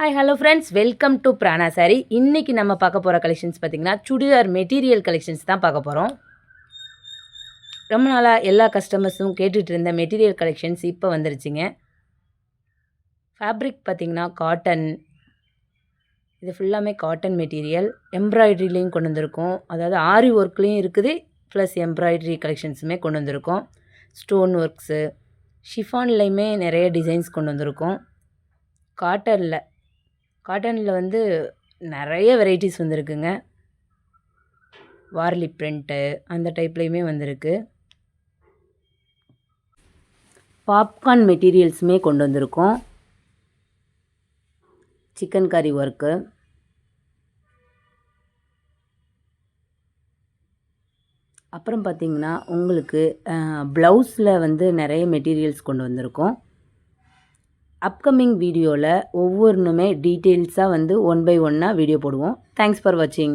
Hi hello friends, welcome to Prana sari. இன்றைக்கி நம்ம பார்க்க போகிற கலெக்ஷன்ஸ் பார்த்திங்கன்னா சுடிதார் மெட்டீரியல் கலெக்ஷன்ஸ் தான் பார்க்க போகிறோம். ரொம்ப நாளாக எல்லா கஸ்டமர்ஸும் கேட்டுட்டு இருந்த மெட்டீரியல் கலெக்ஷன்ஸ் இப்போ வந்துருச்சுங்க. ஃபேப்ரிக் பார்த்திங்கன்னா காட்டன், இது ஃபுல்லாமே காட்டன் மெட்டீரியல். எம்ப்ராய்டரிலையும் கொண்டு வந்திருக்கோம், அதாவது ஆரி ஒர்க்லேயும் இருக்குது, ப்ளஸ் எம்ப்ராய்டரி கலெக்ஷன்ஸுமே கொண்டு வந்திருக்கோம். ஸ்டோன் ஒர்க்ஸு, ஷிஃபான்லேயுமே நிறைய டிசைன்ஸ் கொண்டு வந்திருக்கோம். காட்டனில் வந்து நிறைய வெரைட்டிஸ் வந்திருக்குங்க. வார்லி பிரிண்ட்டு அந்த டைப்லேயுமே வந்திருக்கு. பாப்கார்ன் மெட்டீரியல்ஸுமே கொண்டு வந்திருக்கோம். சிக்கன் கறி ஒர்க்கு, அப்புறம் பார்த்திங்கன்னா உங்களுக்கு ப்ளவுஸில் வந்து நிறைய மெட்டீரியல்ஸ் கொண்டு வந்திருக்கோம். அப்கமிங் வீடியோவில் ஒவ்வொன்றுமே டீட்டெயில்ஸாக வந்து ஒன் பை ஒன்னாக வீடியோ போடுவோம். தேங்க்ஸ் ஃபார் வாட்சிங்.